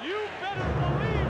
You better believe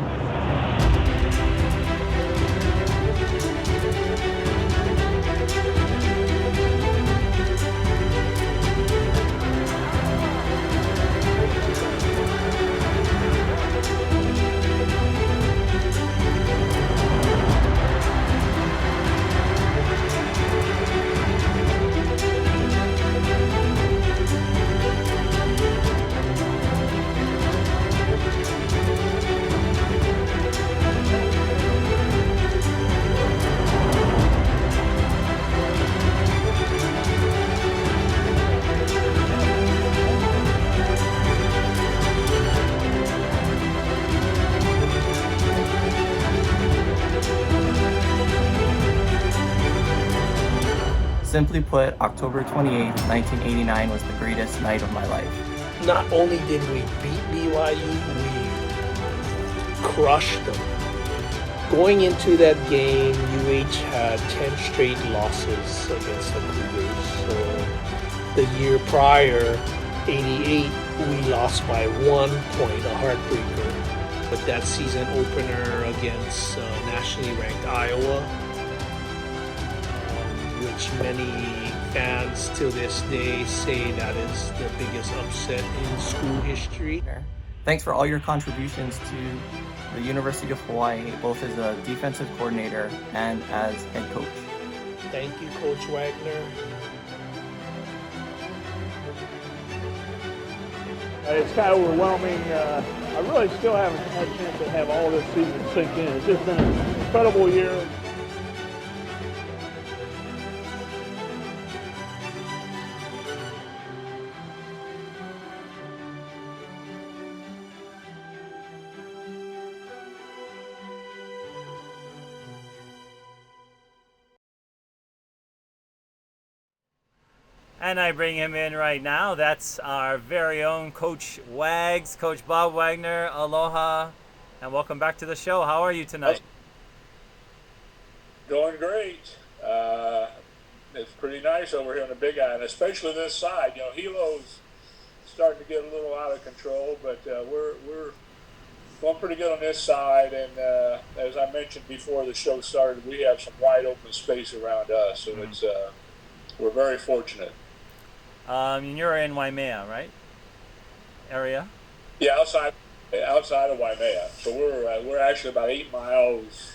Simply put, October 28th, 1989 was the greatest night of my life. Not only did we beat BYU, we crushed them. Going into that game, UH had 10 straight losses against the Cougars. So the year prior, 88, we lost by 1 point, a heartbreaker. But that season opener against nationally ranked Iowa, which many fans till this day say that is the biggest upset in school history. Thanks for all your contributions to the University of Hawaii, both as a defensive coordinator and as head coach. Thank you, Coach Wagner. It's kind of overwhelming. I really still haven't had a chance to have all this season sink in. It's just been an incredible year. And I bring him in right now. That's our very own Coach Wags, Coach Bob Wagner. Aloha, and welcome back to the show. How are you tonight? Going great. It's pretty nice over here on the Big Island, especially this side. You know, Hilo's starting to get a little out of control, but we're going pretty good on this side. And as I mentioned before the show started, we have some wide open space around us, so it's we're very fortunate. You're in Waimea, right? Area? Yeah, outside of Waimea. So we're actually about 8 miles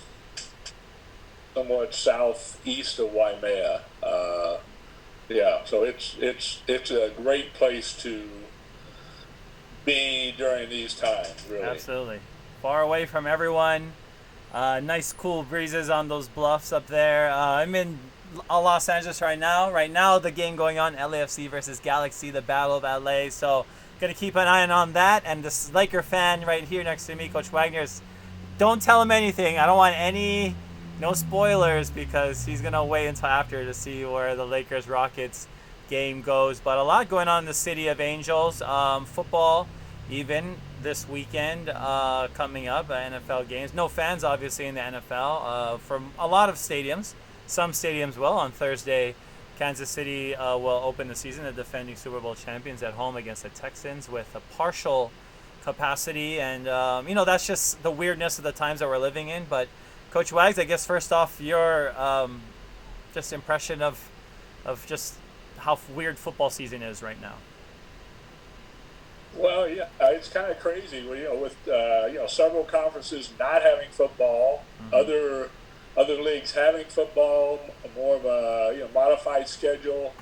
somewhat southeast of Waimea. Yeah, so it's a great place to be during these times, really. Absolutely. Far away from everyone. Nice cool breezes on those bluffs up there. I'm in Los Angeles right now. Right now, the game going on, LAFC versus Galaxy, the Battle of LA. So, gonna keep an eye on that. And this Laker fan right here next to me, Coach Wagner's. Don't tell him anything. I don't want no spoilers, because he's gonna wait until after to see where the Lakers Rockets game goes. But a lot going on in the City of Angels. Football, even this weekend coming up. NFL games. No fans, obviously, in the NFL from a lot of stadiums. Some stadiums will. On Thursday, Kansas City will open the season, the defending Super Bowl champions, at home against the Texans with a partial capacity. And, that's just the weirdness of the times that we're living in. But, Coach Wags, I guess first off, your just impression of just how weird football season is right now. Well, yeah, it's kind of crazy. With several conferences not having football, other leagues having football, more of a modified schedule.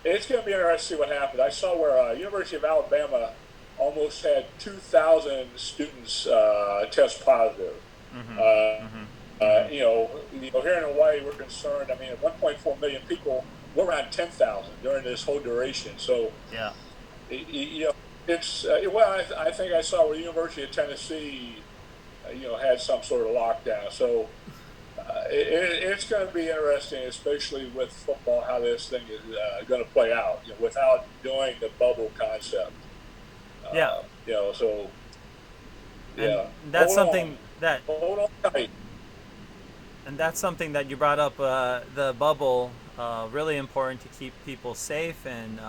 It's going to be interesting to see what happens. I saw where University of Alabama almost had 2,000 students test positive. Here in Hawaii, we're concerned. I mean, at 1.4 million people, we're around 10,000 during this whole duration. So, yeah, it's I think I saw where the University of Tennessee, had some sort of lockdown. So it's going to be interesting, especially with football, how this thing is going to play out. Without doing the bubble concept. So. Yeah, that's something that. Hold on tight. And that's something that you brought up. The bubble, really important to keep people safe and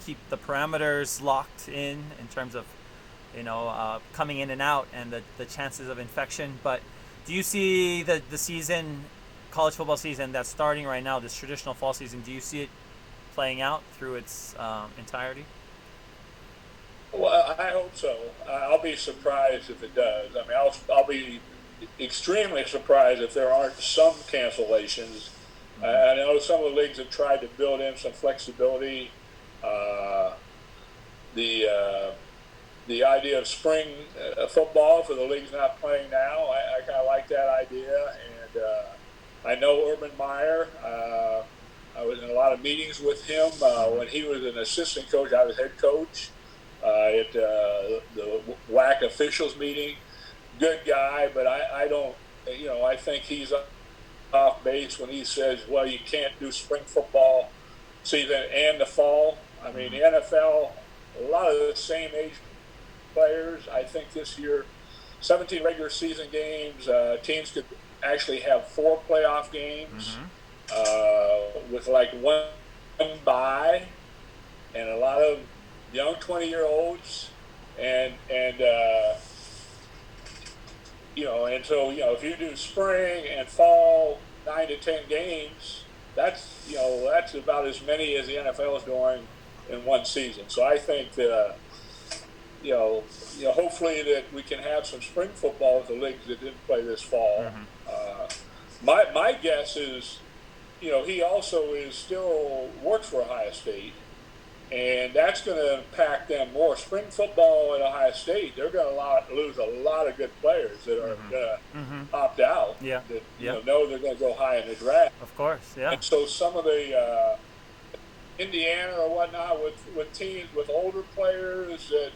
keep the parameters locked in terms of coming in and out and the chances of infection. But do you see the season, college football season that's starting right now, this traditional fall season, do you see it playing out through its entirety? Well, I hope so. I'll be surprised if it does. I mean, I'll be extremely surprised if there aren't some cancellations. I know some of the leagues have tried to build in some flexibility. The idea of spring football for the leagues not playing now, I kind of like that idea. And I know Urban Meyer. I was in a lot of meetings with him when he was an assistant coach. I was head coach at the WAC officials meeting. Good guy, but I don't. I think he's off base when he says, "Well, you can't do spring football season and the fall." I mean, the NFL, a lot of the same age players. I think this year, 17 regular season games. Teams could actually have 4 playoff games with like one bye, and a lot of young 20-year-olds, and so if you do spring and fall 9 to 10 games, that's about as many as the NFL is doing in one season. So I think that hopefully that we can have some spring football with the leagues that didn't play this fall. My guess is, he also still works for Ohio State, and that's going to impact them more. Spring football at Ohio State, they're going to lose a lot of good players that are going to opt out. Yeah. That know they're going to go high in the draft. Of course, yeah. And so some of the Indiana or whatnot with teams with older players that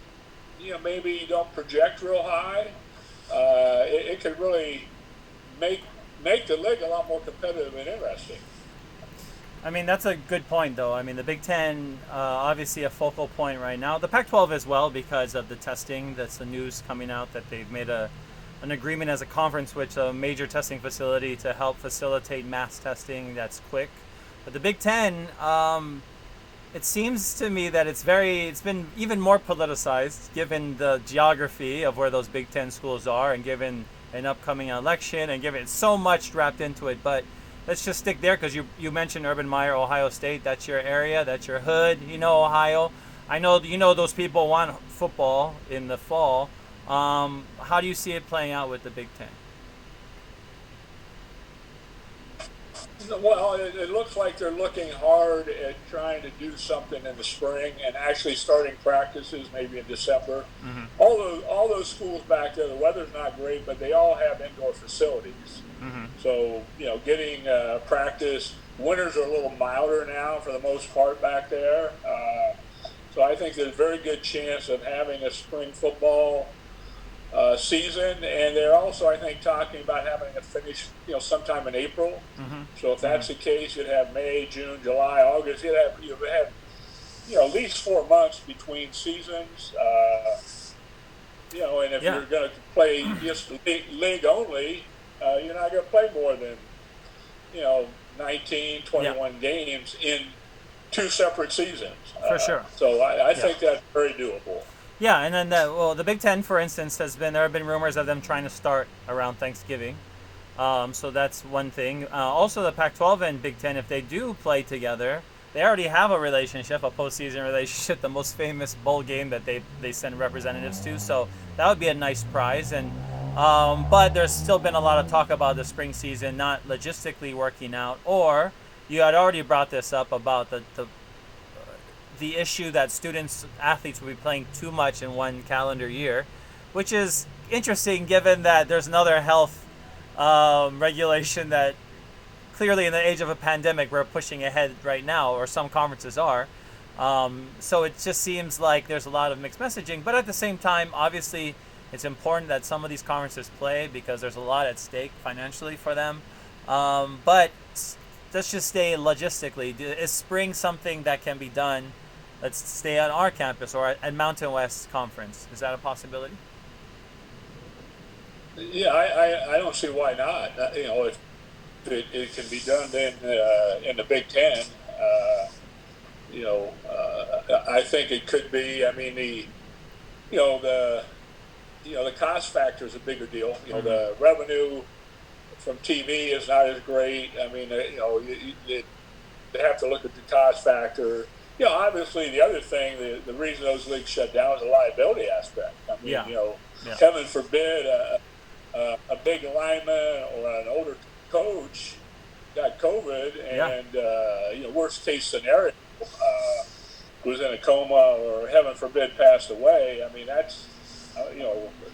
maybe don't project real high, it could really make the league a lot more competitive and interesting. I mean, that's a good point, though. I mean, the Big Ten, obviously a focal point right now. The Pac-12 as well, because of the testing. That's the news coming out that they've made an agreement as a conference with a major testing facility to help facilitate mass testing that's quick. But the Big Ten, it seems to me that it's been even more politicized given the geography of where those Big Ten schools are and given an upcoming election and given so much wrapped into it. But let's just stick there because you mentioned Urban Meyer, Ohio State. That's your area. That's your hood. Ohio. I know those people want football in the fall. How do you see it playing out with the Big Ten? Well, it looks like they're looking hard at trying to do something in the spring and actually starting practices maybe in December. All those schools back there, the weather's not great, but they all have indoor facilities. So, getting practice, winters are a little milder now for the most part back there. So I think there's a very good chance of having a spring football season, and they're also, I think, talking about having it finish, sometime in April. So if that's the case, you'd have May, June, July, August. You'd have at least 4 months between seasons. And if you're going to play just league only, you're not going to play more than 19, 21 games in 2 separate seasons. For sure. So I think that's very doable. Yeah, and then the Big Ten, for instance, there have been rumors of them trying to start around Thanksgiving. So that's one thing. Also, the Pac-12 and Big Ten, if they do play together, they already have a relationship, a postseason relationship, the most famous bowl game that they send representatives to. So that would be a nice prize. And but there's still been a lot of talk about the spring season not logistically working out. Or you had already brought this up about the issue that athletes will be playing too much in one calendar year, which is interesting given that there's another health regulation that clearly in the age of a pandemic we're pushing ahead right now, or some conferences are. So it just seems like there's a lot of mixed messaging, but at the same time, obviously, it's important that some of these conferences play because there's a lot at stake financially for them. But let's just stay logistically. Is spring something that can be done? Let's stay on our campus or at Mountain West Conference. Is that a possibility? Yeah, I don't see why not. If it can be done in the Big Ten, I think it could be. I mean, the cost factor is a bigger deal. The revenue from TV is not as great. I mean, they have to look at the cost factor. Obviously the other thing, the reason those leagues shut down is the liability aspect. I mean, heaven forbid a big lineman or an older coach got COVID and, worst case scenario, was in a coma or heaven forbid passed away. I mean, that's,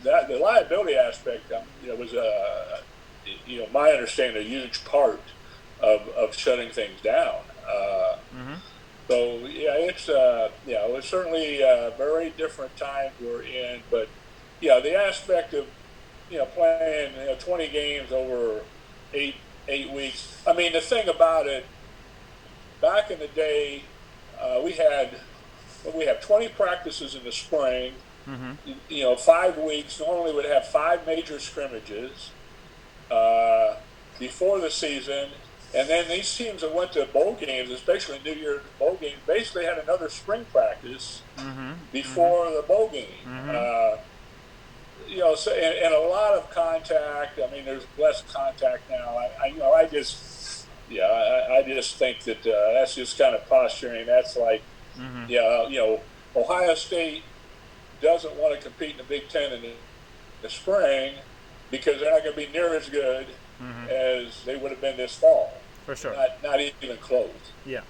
that the liability aspect, was my understanding, a huge part of shutting things down. So it's certainly a very different time we're in, but the aspect of playing 20 games over eight weeks. I mean, the thing about it, back in the day, we had 20 practices in the spring. 5 weeks. Normally, would have 5 major scrimmages before the season. And then these teams that went to bowl games, especially New Year's bowl games, basically had another spring practice before the bowl game. So, and a lot of contact. I mean, there's less contact now. I just think that that's just kind of posturing. That's like, Ohio State doesn't want to compete in the Big Ten in the spring because they're not going to be near as good as they would have been this fall. For sure. Not even close. Yeah.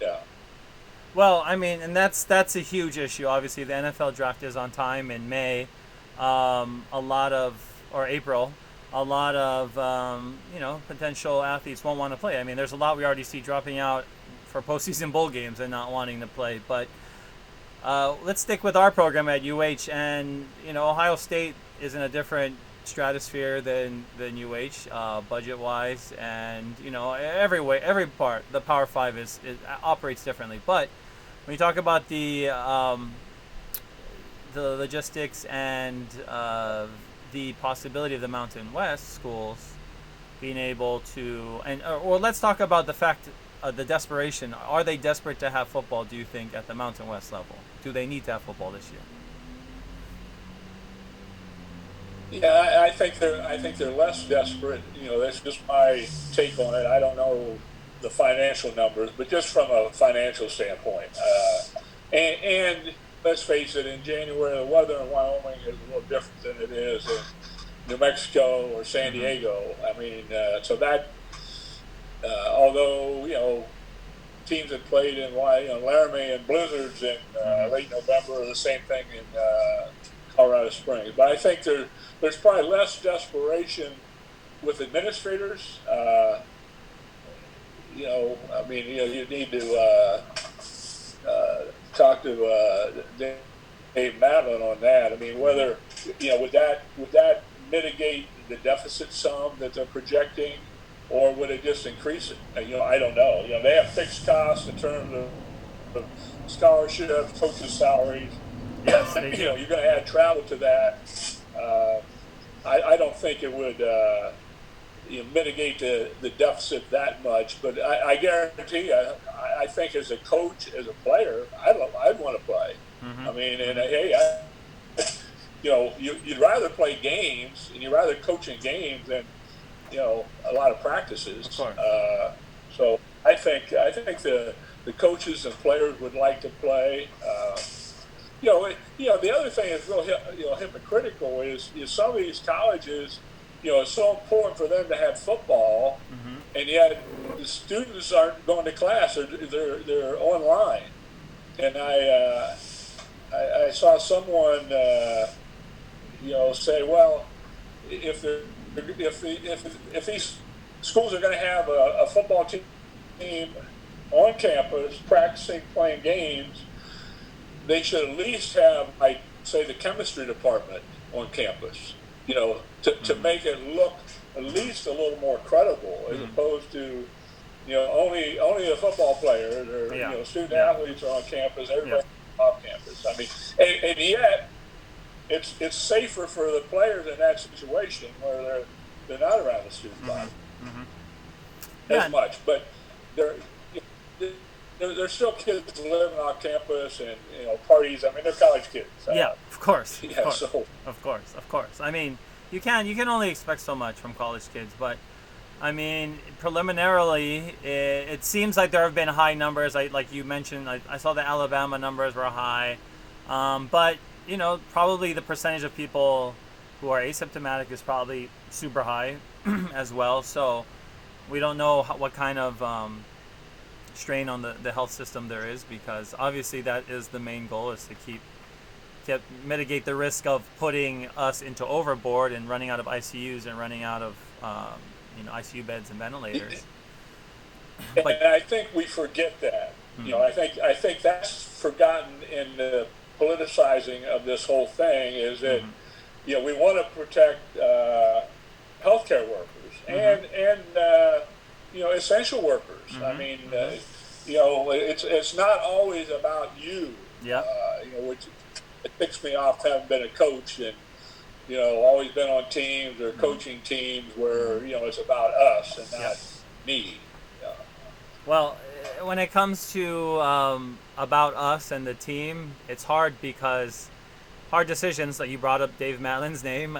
Well, I mean, and that's a huge issue. Obviously, the NFL draft is on time in May. April. A lot of potential athletes won't want to play. I mean, there's a lot we already see dropping out for postseason bowl games and not wanting to play. But let's stick with our program at UH, and Ohio State is in a different stratosphere than UH, budget-wise, and every part. The Power Five is operates differently. But when you talk about the logistics and the possibility of the Mountain West schools being able to, or let's talk about the fact, the desperation. Are they desperate to have football, do you think, at the Mountain West level? Do they need to have football this year? Yeah, I think they're less desperate. That's just my take on it. I don't know the financial numbers, but just from a financial standpoint, and let's face it, in January, the weather in Wyoming is a little different than it is in New Mexico or San Diego. I mean, so that, although, teams that played in Laramie and blizzards in late November, the same thing in Colorado Springs. But I think there's probably less desperation with administrators. You need to talk to Dave Madeline on that. I mean, whether would that mitigate the deficit some that they're projecting, or would it just increase it? I don't know. They have fixed costs in terms of scholarships, coaches' salaries. Yes, they do. You're going to add travel to that. I don't think it would mitigate the deficit that much, but I guarantee you, I think as a coach, as a player, I'd want to play. I mean, and hey, you'd rather play games and you'd rather coach in games than a lot of practices. Of course. So I think the coaches and players would like to play. The other thing that's real hypocritical is some of these colleges, it's so important for them to have football, and yet the students aren't going to class; they're online. And I saw someone say, well, if these schools are going to have a football team on campus practicing, playing games, they should at least have, say, the chemistry department on campus, to make it look at least a little more credible, as opposed to, only the football players or student athletes are on campus, everybody off campus. I mean, and yet it's safer for the players in that situation where they're not around the student body as much, but there's still kids living on campus and parties. I mean, they're college kids. Yeah, of course. Yeah, Of course. I mean, you can only expect so much from college kids, but I mean, preliminarily, it seems like there have been high numbers. Like you mentioned, I saw the Alabama numbers were high, but probably the percentage of people who are asymptomatic is probably super high as well. So we don't know what kind of strain on the health system there is, because obviously that is the main goal, is to mitigate the risk of putting us into overboard and running out of ICUs and running out of ICU beds and ventilators. And I think we forget that. I think that's forgotten in the politicizing of this whole thing, is that we want to protect healthcare workers and essential workers. I mean, it's not always about you. Yeah. Which it ticks me off, having been a coach and always been on teams or coaching teams where it's about us and not me. Well, when it comes to about us and the team, it's hard, because hard decisions. Like you brought up Dave Matlin's name,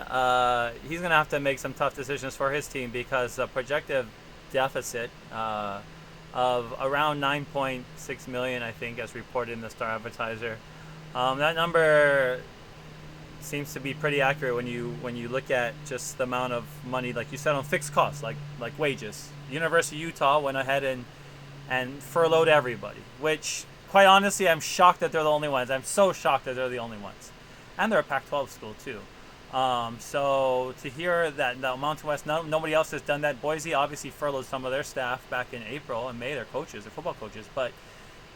he's going to have to make some tough decisions for his team, because the projected deficit of around 9.6 million, I think, as reported in the Star Advertiser. That number seems to be pretty accurate when you look at just the amount of money, like you said, on fixed costs, like wages. University of Utah went ahead and furloughed everybody, which, quite honestly, I'm shocked that they're the only ones. I'm so shocked that they're the only ones. And they're a Pac-12 school, too. So to hear that Mountain West, nobody else has done that. Boise obviously furloughed some of their staff back in April and May, their coaches, their football coaches. But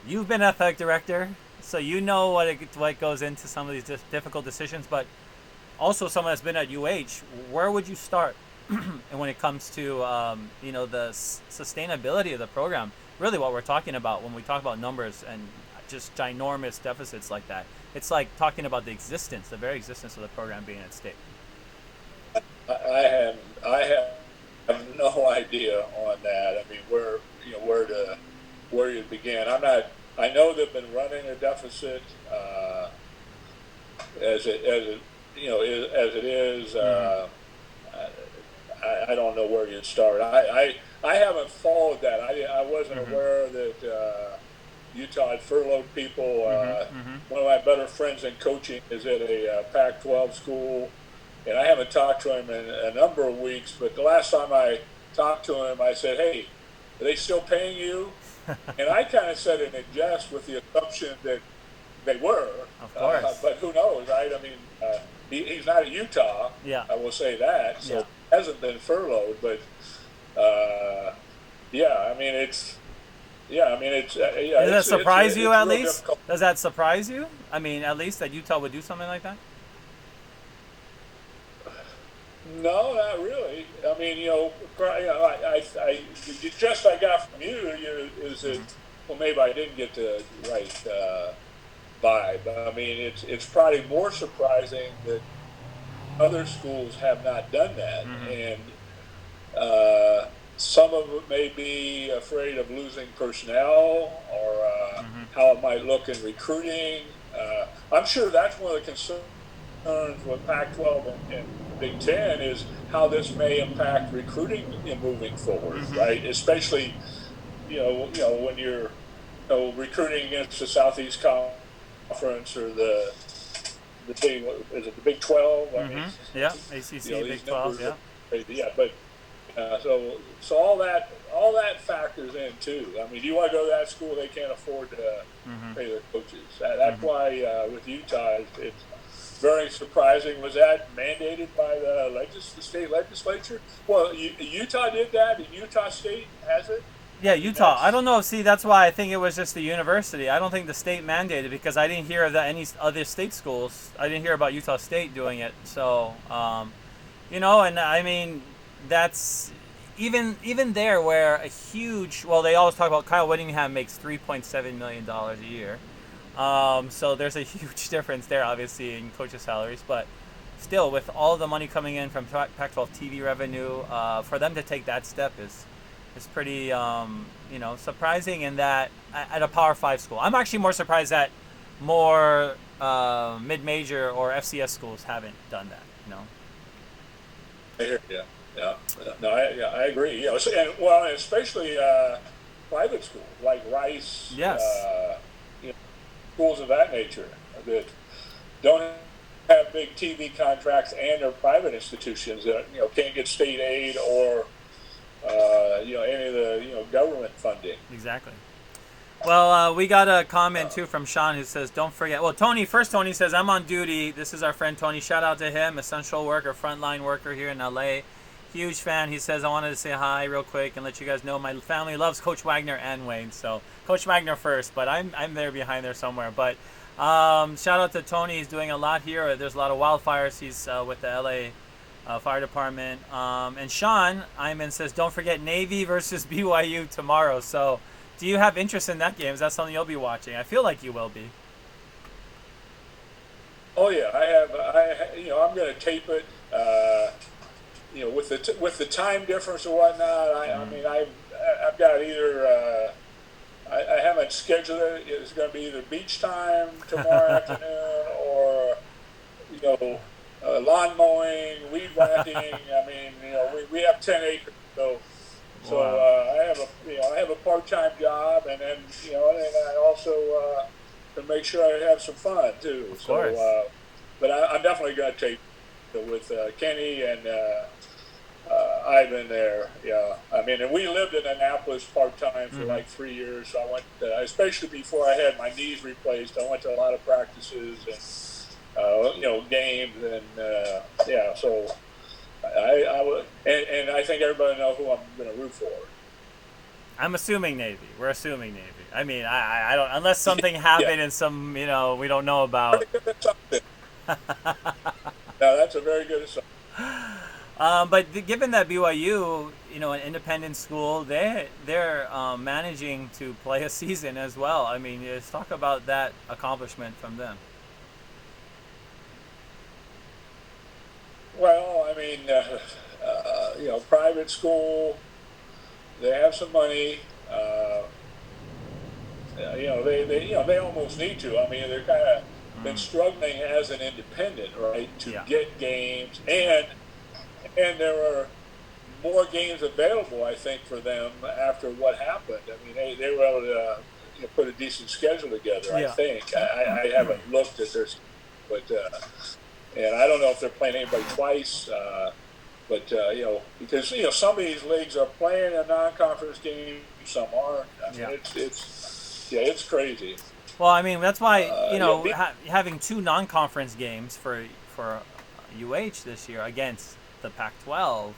you've been athletic director, so you know what goes into some of these difficult decisions. But also someone that's been at UH, where would you start? And when it comes to the sustainability of the program, really what we're talking about when we talk about numbers and just ginormous deficits like that, it's like talking about the very existence of the program being at stake. I have no idea on that. I mean, where you begin. I know they've been running a deficit as it is. I don't know where you'd start. I haven't followed that. I wasn't aware that Utah had furloughed people. One of my better friends in coaching is at a Pac-12 school, and I haven't talked to him in a number of weeks. But the last time I talked to him, I said, "Hey, are they still paying you?" And I kind of said it in jest with the assumption that they were. Of course. But who knows, right? I mean, he's not at Utah. Yeah. I will say that. So Yeah. he hasn't been furloughed, but Does that surprise you at least? Difficult. Does that surprise you? I mean, at least that Utah would do something like that? No, not really. I mean, the gist I got from you is that, well, maybe I didn't get the right vibe. I mean, it's probably more surprising that other schools have not done that, and some of it may be afraid of losing personnel or how it might look in recruiting. I'm sure that's one of the concerns with Pac-12 and Big Ten is how this may impact recruiting in moving forward, right? Especially, when you're recruiting against the Southeast Conference or the Big 12? I mean, Yeah, ACC, Big 12, yeah. Yeah, but so all that factors in too. I mean, do you want to go to that school? They can't afford to pay their coaches. That's why with Utah, it's very surprising. Was that mandated by the state legislature? Well, Utah did that, and Utah State has it. Yeah, Utah. I don't know. See, that's why I think it was just the university. I don't think the state mandated, because I didn't hear of any other state schools. I didn't hear about Utah State doing it. So, and I mean, that's even there where a huge. Well, they always talk about Kyle Whittingham makes $3.7 million a year. So there's a huge difference there, obviously, in coaches' salaries. But still, with all the money coming in from Pac-12 TV revenue, for them to take that step is is pretty, surprising in that at a Power 5 school. I'm actually more surprised that more mid-major or FCS schools haven't done that, I hear you. Yeah. No, I agree. and especially private schools like Rice, Yes, schools of that nature that don't have big TV contracts and are private institutions that can't get state aid or any of the government funding. exactly. Well, we got a comment too from Sean who says, don't forget. Well, Tony says, I'm on duty. This is our friend Tony. Shout out to him, essential worker, frontline worker here in LA. Huge fan. He says, I wanted to say hi real quick and let you guys know my family loves Coach Wagner and Wayne. So Coach Wagner first, but I'm there behind there somewhere. But shout out to Tony. He's doing a lot here. There's a lot of wildfires. He's with the LA Fire Department. And Sean Iman says, don't forget Navy versus BYU tomorrow. So do you have interest in that game? Is that something you'll be watching? I feel like you will be. Oh yeah, I have. I'm going to tape it. With the time difference or whatnot. I mean, I've got either. I haven't scheduled it. It's going to be either beach time tomorrow afternoon or lawn mowing, weed whacking. I mean, we have 10 acres, so. So Wow. I have a part-time job, and then and I also to make sure I have some fun too. Of course. But I'm definitely going to take with Kenny and Ivan there. Yeah, I mean, and we lived in Annapolis part-time for like 3 years. So I went, especially before I had my knees replaced. I went to a lot of practices and games, and so. I would, and I think everybody knows who I'm going to root for. I'm assuming Navy. We're assuming Navy. I mean, I don't, unless something happened and some, we don't know about. No, that's a very good assumption. But given that BYU, an independent school, they're managing to play a season as well. I mean, let's talk about that accomplishment from them. Well, I mean, private school, they have some money. They almost need to. I mean, they're kind of been struggling as an independent, right, to get games, and there are more games available, I think, for them after what happened. I mean, they were able to put a decent schedule together. I think I haven't looked at their, but. And I don't know if they're playing anybody twice, but because some of these leagues are playing a non-conference game, some aren't. I mean, it's crazy. Well, I mean, that's why having two non-conference games for UH this year against the Pac-12.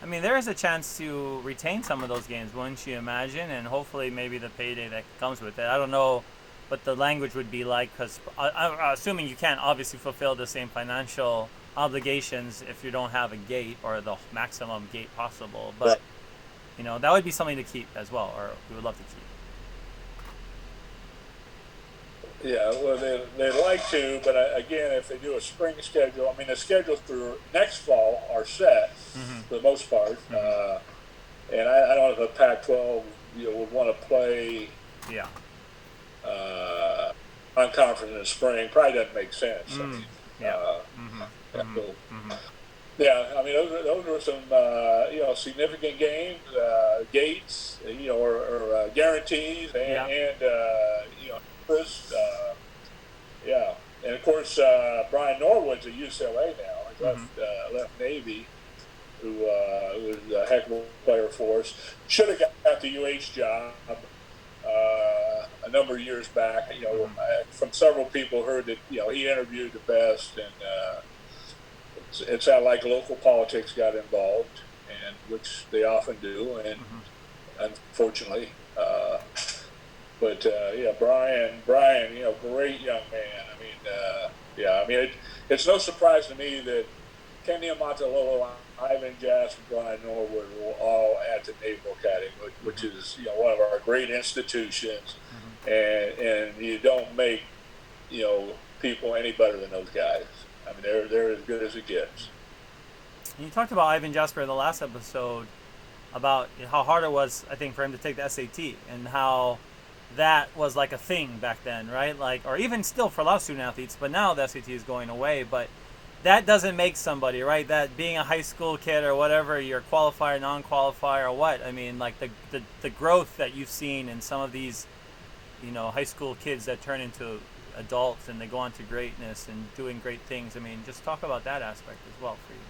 I mean, there is a chance to retain some of those games, wouldn't you imagine? And hopefully, maybe the payday that comes with it. I don't know what the language would be like, because I'm assuming you can't obviously fulfill the same financial obligations if you don't have a gate or the maximum gate possible. But that would be something to keep as well, or we would love to keep. Yeah, well, they'd like to, but again, if they do a spring schedule, I mean, the schedules for next fall are set for the most part, and I don't know if the Pac-12 would want to play. Yeah. On conference in the spring probably doesn't make sense. I mean, I mean, those were some significant games, gates, or guarantees, and and of course Brian Norwood's at UCLA now. He left Navy, who was a heck of a player for us. Should have got the UH job. A number of years back, from several people heard that he interviewed the best, and it sounded like local politics got involved, and which they often do, and unfortunately, Brian, great young man. I mean, it's no surprise to me that Kenny Amatalolo, Ivan Jasper, Brian Norwood will all add to Naval Academy, which is one of our great institutions, and you don't make people any better than those guys. I mean, they're as good as it gets. You talked about Ivan Jasper in the last episode. about how hard it was, I think, for him to take the SAT, and how that was like a thing back then, right? Like, or even still for a lot of student athletes, but now the SAT is going away. But that doesn't make somebody, right? That being a high school kid or whatever, you're qualifier, non-qualifier, or what? I mean, like the growth that you've seen in some of these, high school kids that turn into adults and they go on to greatness and doing great things. I mean, just talk about that aspect as well for you.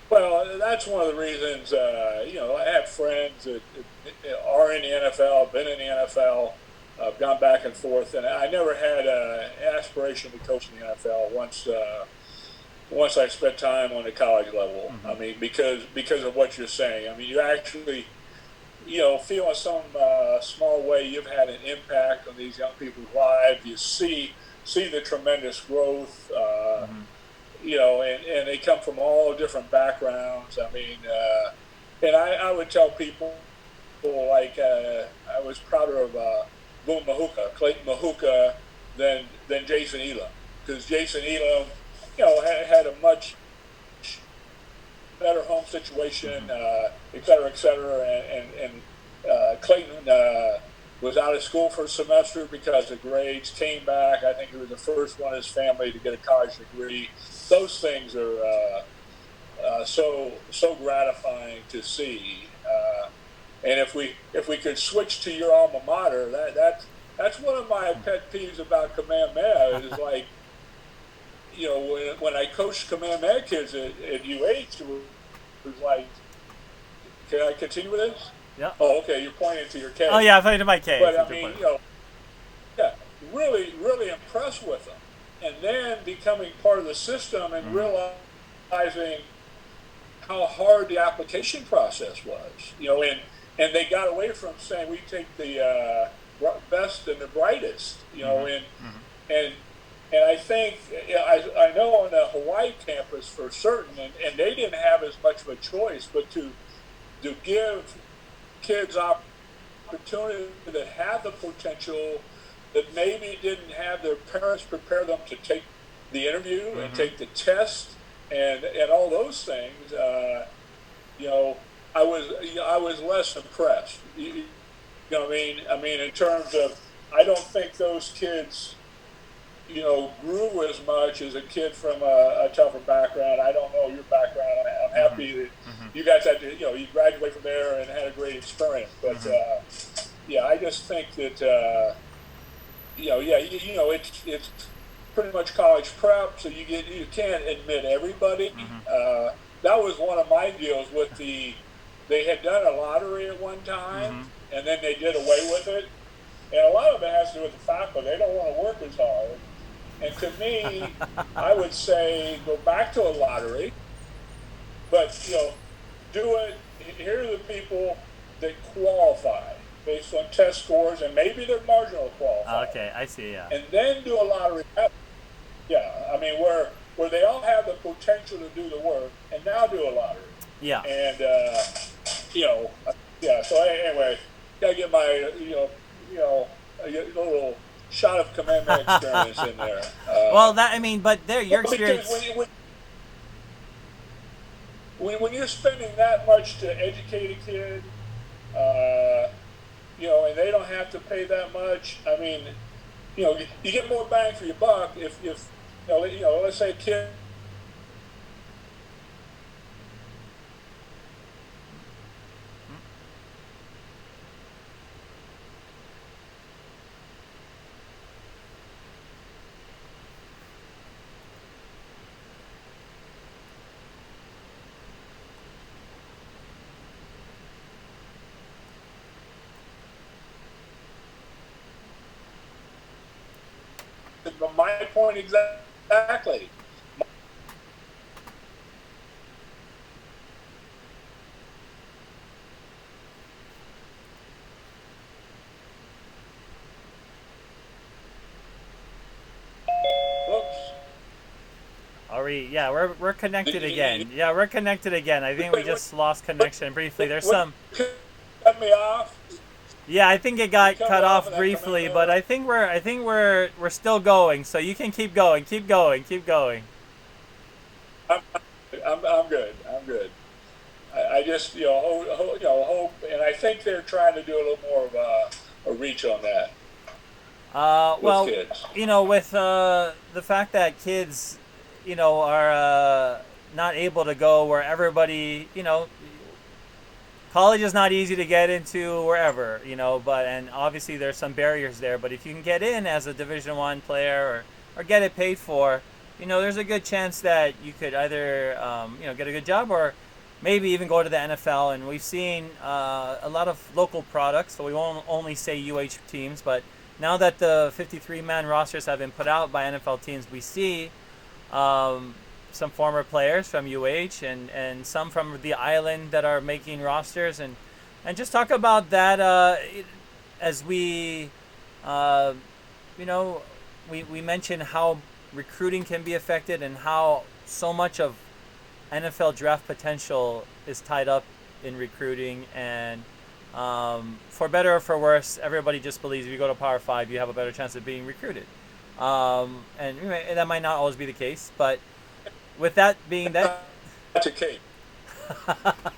Well, that's one of the reasons, I have friends that are in the NFL, been in the NFL, gone back and forth, and I never had an aspiration to coach in the NFL once I spent time on the college level. Mm-hmm. I mean, because of what you're saying. I mean, you actually, feel in some small way you've had an impact on these young people's lives. You see the tremendous growth. Mm-hmm. And they come from all different backgrounds. I mean, and I would tell people, like, I was prouder of Boone Mahuka, Clayton Mahuka, than Jason Elam. Because Jason Elam, had a much better home situation, et cetera, and Clayton was out of school for a semester because of grades, came back. I think he was the first one in his family to get a college degree. Those things are so gratifying to see. And if we could switch to your alma mater, that's one of my pet peeves about Kamehameha is like, when I coached Kamehameha kids at UH, it was like, can I continue with this? Yeah. Oh, okay. You're pointing to your cave. Oh yeah, I'm pointing to my cave. But I mean, really, really impressed with them, and then becoming part of the system and realizing how hard the application process was. And they got away from saying we take the best and the brightest. And I think I know on the Hawaii campus for certain, and they didn't have as much of a choice, but to give kids opportunity that have the potential that maybe didn't have their parents prepare them to take the interview and take the test and all those things. I was less impressed. You know what I mean? I mean, in terms of, I don't think those kids, grew as much as a kid from a tougher background. I don't know your background. I'm happy that you guys had to, you graduate from there and had a great experience. But I just think that, it's pretty much college prep, so you can't admit everybody. That was one of my deals with they had done a lottery at one time, and then they did away with it. And a lot of it has to do with the fact that they don't want to work as hard. And to me, I would say go back to a lottery, but do it. Here are the people that qualify based on test scores, and maybe they're marginal qualified. Okay, I see. Yeah. And then do a lottery. Yeah, I mean where they all have the potential to do the work, and now do a lottery. Yeah. And So anyway, gotta get my a little shot of Kamehameha experience in there. But your experience. When you're spending that much to educate a kid, and they don't have to pay that much. I mean, you get more bang for your buck if let's say a kid. My point exactly. Whoops. Are we? Yeah, we're connected again. Yeah, we're connected again. I think we just lost connection briefly. There's some. Cut me off. Yeah, I think it got cut off briefly, but I think we're still going. So you can keep going. Keep going. Keep going. I'm good. I'm good. I just hope, and I think they're trying to do a little more of a reach on that. Well, kids. With the fact that kids, are not able to go where everybody, college is not easy to get into wherever, and obviously there's some barriers there. But if you can get in as a Division I player or get it paid for, there's a good chance that you could either, get a good job or maybe even go to the NFL. And we've seen a lot of local products, so we won't only say UH teams, but now that the 53-man rosters have been put out by NFL teams, we see some former players from UH and some from the island that are making rosters. And just talk about that as we, we mentioned how recruiting can be affected and how so much of NFL draft potential is tied up in recruiting. And for better or for worse, everybody just believes if you go to Power 5, you have a better chance of being recruited. And that might not always be the case, but with that being that, that's the case.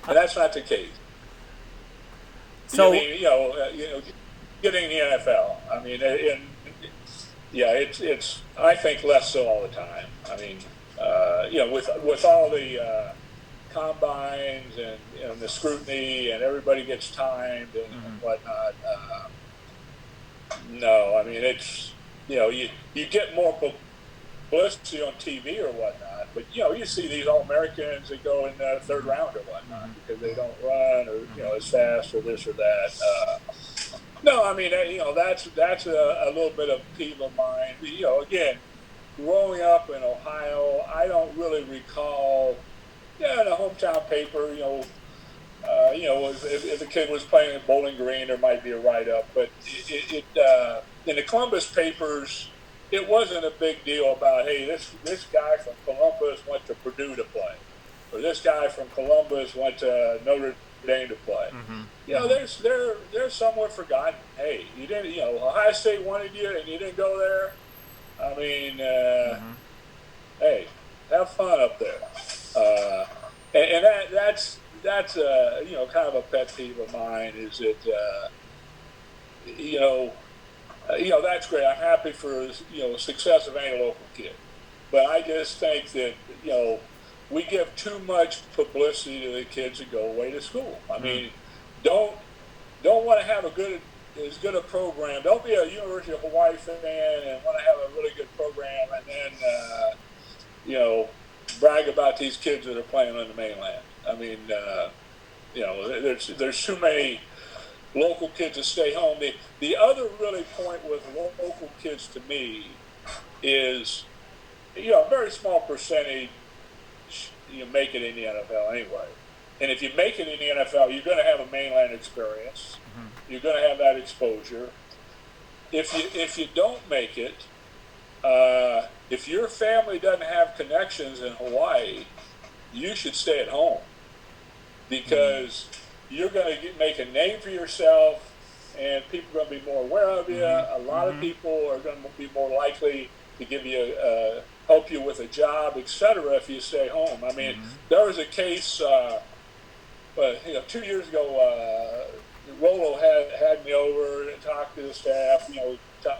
That's not the case. So getting the NFL. I mean, it's I think less so all the time. I mean, with all the combines and the scrutiny and everybody gets timed and whatnot. No, I mean it's you get more publicity on TV or whatnot, but you see these All-Americans that go in the third round or whatnot because they don't run or as fast or this or that. No, I mean that's a little bit of peeve of mine. Again, growing up in Ohio, I don't really recall. In a hometown paper, if a kid was playing at Bowling Green, there might be a write-up. But in the Columbus papers, it wasn't a big deal about, hey, this guy from Columbus went to Purdue to play, or this guy from Columbus went to Notre Dame to play. They're somewhat forgotten. Hey, you didn't. Ohio State wanted you, and you didn't go there. I mean, hey, have fun up there. And that's kind of a pet peeve of mine is that that's great. I'm happy for success of any local kid, but I just think that we give too much publicity to the kids that go away to school. I mean, don't want to have as good a program. Don't be a University of Hawaii fan and want to have a really good program and then brag about these kids that are playing on the mainland. I mean, there's too many local kids that stay home. The other really point with local kids to me is, a very small percentage make it in the NFL anyway. And if you make it in the NFL, you're going to have a mainland experience. You're going to have that exposure. If you don't make it, if your family doesn't have connections in Hawaii, you should stay at home because you're going to make a name for yourself and people are going to be more aware of you. A lot of people are going to be more likely to give you help you with a job, etc. if you stay home. I mean, there was a case 2 years ago, Rolo had me over and talked to the staff,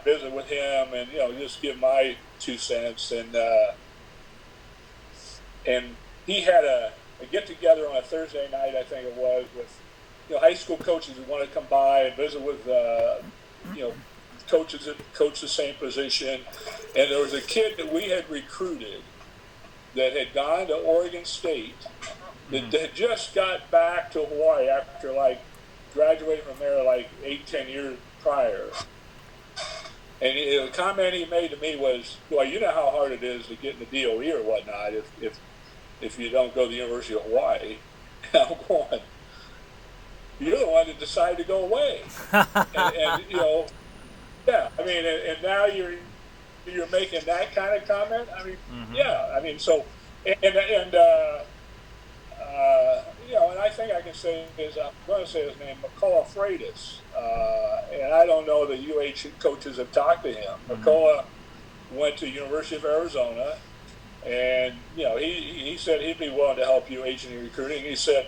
visit with him and, just give my 2 cents. And he had a get together on a Thursday night, I think it was, with, high school coaches who wanted to come by and visit with, coaches that coach the same position. And there was a kid that we had recruited that had gone to Oregon State that had just got back to Hawaii after graduating from there 8-10 years prior. And the comment he made to me was, well, you know how hard it is to get in the DOE or whatnot if you don't go to the University of Hawaii. And I'm going, you're the one that decided to go away. and yeah, I mean, and now you're making that kind of comment. I mean, yeah, I mean, so, and I think I can say I'm going to say his name, McCullough Freitas, and I don't know that UH coaches have talked to him. McCullough went to University of Arizona, and he said he'd be willing to help UH in recruiting. He said,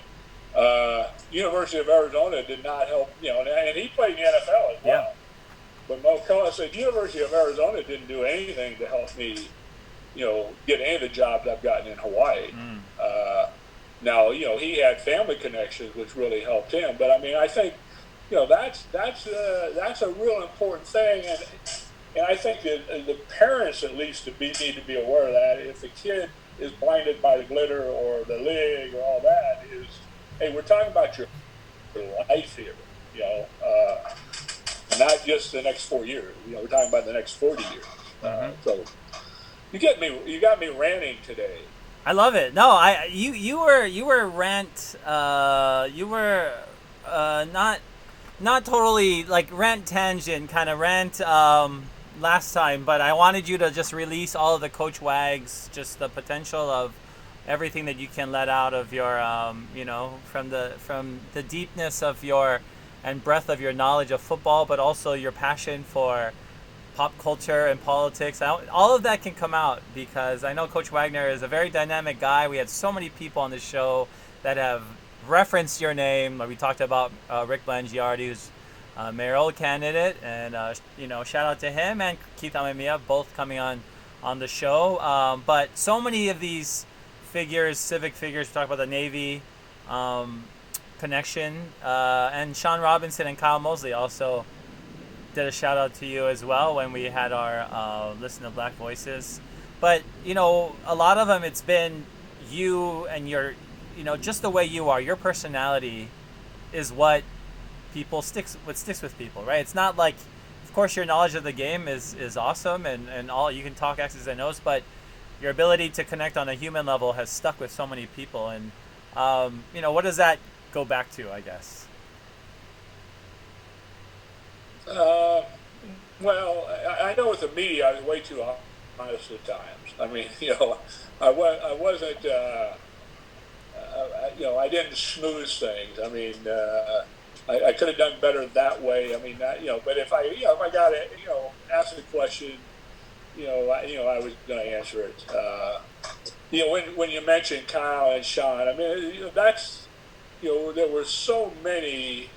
University of Arizona did not help, and he played in the NFL as well. Yeah. But Mo Cohen said University of Arizona didn't do anything to help me, get any of the jobs I've gotten in Hawaii. Now, he had family connections, which really helped him. But I mean, I think, that's a real important thing, and I think that the parents at least need to be aware of that. If the kid is blinded by the glitter or the league or all that, hey, we're talking about your life here, not just the next 4 years. We're talking about the next 40 years. So you got me ranting today. I love it. No, you were rant. You were not totally like rant tangent kind of rant last time, but I wanted you to just release all of the Coach Wags, just the potential of everything that you can let out of your from the deepness of your and breadth of your knowledge of football, but also your passion for pop culture and politics. All of that can come out because I know Coach Wagner is a very dynamic guy. We had so many people on the show that have referenced your name. Like we talked about Rick Blangiardi, who's a mayoral candidate, and shout out to him and Keith Amemiya, both coming on the show. But so many of these figures, civic figures, we talked about the Navy connection, and Sean Robinson and Kyle Mosley also did a shout out to you as well when we had our Listen to Black Voices. But a lot of them, it's been you and your just the way you are, your personality is what sticks with people, right? It's not like, of course, your knowledge of the game is awesome and all, you can talk X's and O's, but your ability to connect on a human level has stuck with so many people. And what does that go back to, I guess? Well, I know with the media I was way too honest at times. I mean, I wasn't. I didn't smooth things. I mean, I could have done better that way. I mean, but if I got it, asked a question, I was going to answer it. When you mentioned Kyle and Sean, I mean, that's, there were so many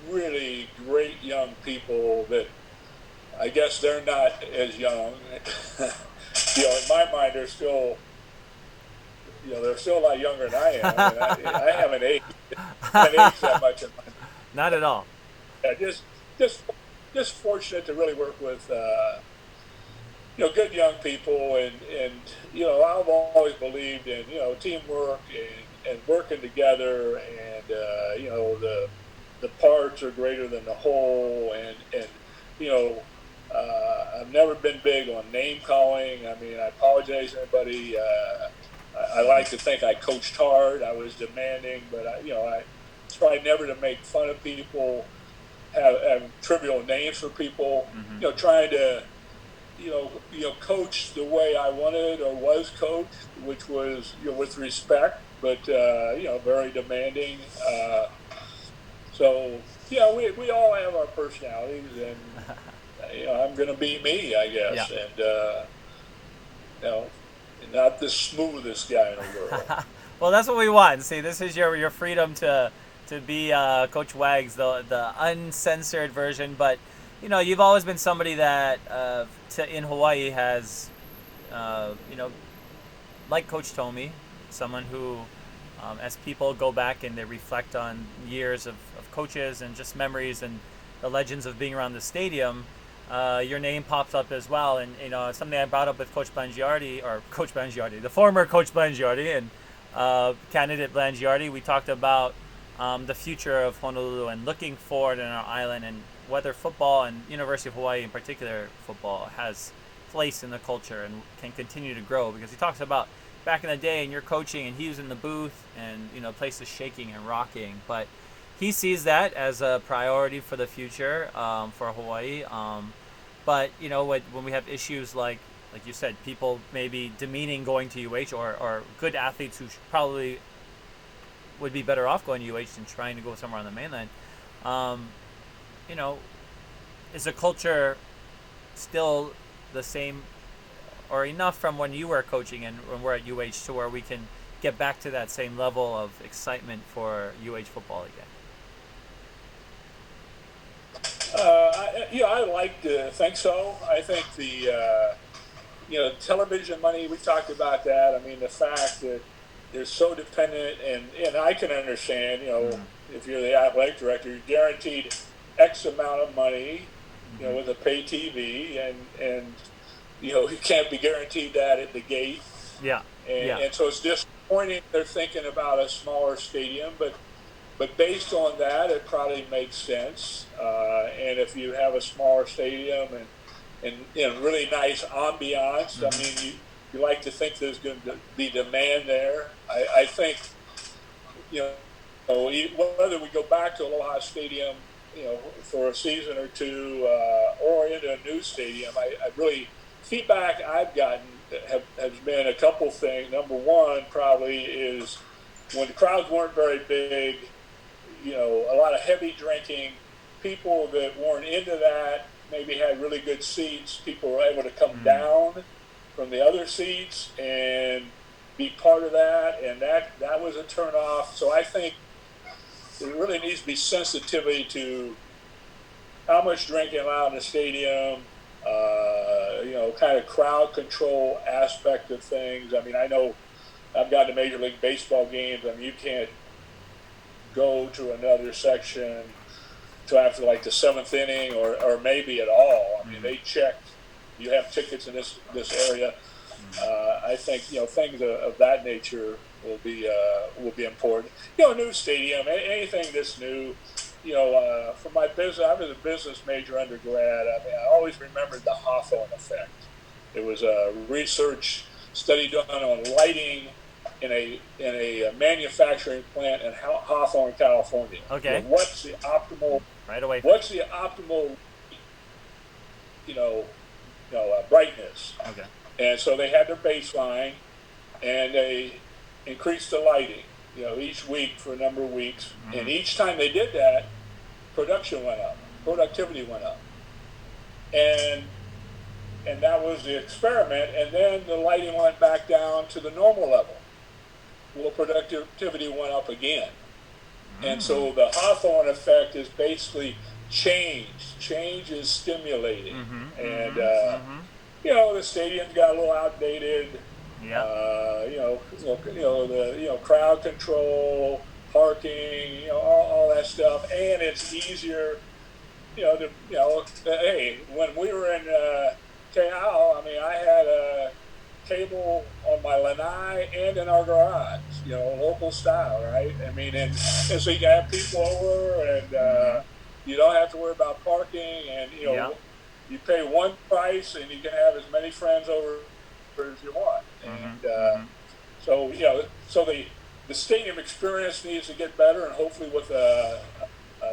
really great young people that I guess they're not as young. In my mind, they're still a lot younger than I am. I mean, I haven't aged that much in my mind. Not at all. Yeah, just fortunate to really work with good young people, and I've always believed in teamwork and working together, and the parts are greater than the whole, and I've never been big on name calling. I mean, I apologize to everybody. I like to think I coached hard. I was demanding, but I tried never to make fun of people, have trivial names for people. Mm-hmm. Trying to coach the way I wanted or was coached, which was with respect, but very demanding. So we all have our personalities, and I'm going to be me, I guess, and not the smoothest guy in the world. Well, that's what we want. See, this is your freedom to be Coach Wags, the uncensored version. But you've always been somebody that in Hawaii has, like Coach Tomey, someone who, as people go back and they reflect on years of coaches and just memories and the legends of being around the stadium, your name pops up as well. And something I brought up with Coach Blangiardi, the former Coach Blangiardi, and candidate Blangiardi. We talked about the future of Honolulu and looking forward in our island, and whether football, and University of Hawaii in particular football, has place in the culture and can continue to grow. Because he talks about back in the day and you're coaching and he was in the booth and place is shaking and rocking, but he sees that as a priority for the future for Hawaii. But when we have issues like you said, people maybe demeaning going to UH, or good athletes who probably would be better off going to UH than trying to go somewhere on the mainland. Is the culture still the same or enough from when you were coaching and when we're at UH to where we can get back to that same level of excitement for UH football again? I like to think so. I think television money, we talked about that. I mean, the fact that they're so dependent, and I can understand, if you're the athletic director, you're guaranteed X amount of money, with a pay TV, and you can't be guaranteed that at the gate. Yeah. And so it's disappointing they're thinking about a smaller stadium, but based on that, it probably makes sense. And if you have a smaller stadium and really nice ambiance, I mean, you like to think there's going to be demand there. I think, whether we go back to Aloha Stadium, for a season or two, or into a new stadium, I really, feedback I've gotten has been a couple things. Number one probably is when the crowds weren't very big, a lot of heavy drinking, people that weren't into that maybe had really good seats. People were able to come down from the other seats and be part of that, and that was a turnoff. So I think there really needs to be sensitivity to how much drinking allowed in the stadium, kind of crowd control aspect of things. I mean, I know I've gone to Major League Baseball games. I mean, you can't go to another section till after like the seventh inning or maybe at all. I mean, they check, you have tickets in this area. I think, things of that nature will be important. A new stadium, anything that's new. For my business, I was a business major undergrad. I mean, I always remembered the Hawthorne effect. It was a research study done on lighting in a manufacturing plant in Hawthorne, California. Okay. What's the optimal? Right away. What's the optimal? Brightness. Okay. And so they had their baseline, and they increased the lighting, each week for a number of weeks. And each time they did that, production went up, productivity went up. And that was the experiment. And then the lighting went back down to the normal level. Well, productivity went up again. And so the Hawthorne effect is basically change. Change is stimulating. And, the stadium's got a little outdated. Yeah. The crowd control, parking, all that stuff, and it's easier, hey, when we were in Ke'au, I mean, I had a cable on my lanai and in our garage, local style, right? I mean, and so you can have people over, and you don't have to worry about parking, and you pay one price, and you can have as many friends over as you want. And so the stadium experience needs to get better, and hopefully with a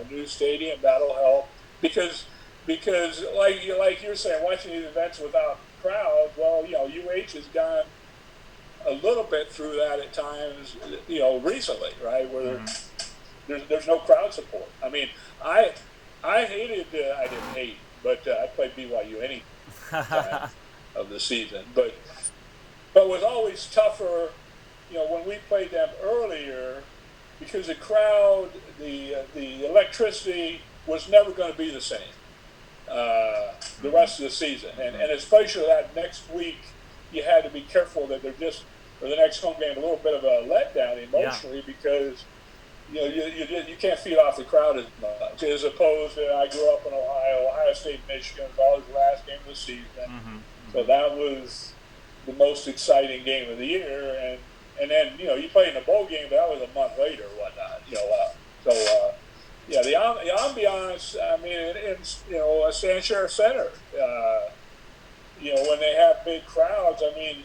new stadium that'll help. Because like you're saying, watching these events without crowds, well, UH has gone a little bit through that at times, recently, right, where there's no crowd support. I mean, I hated, I didn't hate, but I played BYU any time of the season, but it was always tougher, when we played them earlier, because the crowd, the electricity was never going to be the same the rest of the season, and especially that next week, you had to be careful that for the next home game, a little bit of a letdown emotionally, because you can't feed off the crowd as much, as opposed to, I grew up in Ohio State, Michigan was always the last game of the season, so that was the most exciting game of the year, and then you played in a bowl game, but that was a month later or whatnot. The ambiance. I mean, it's a San Sheriff Center. When they have big crowds, I mean,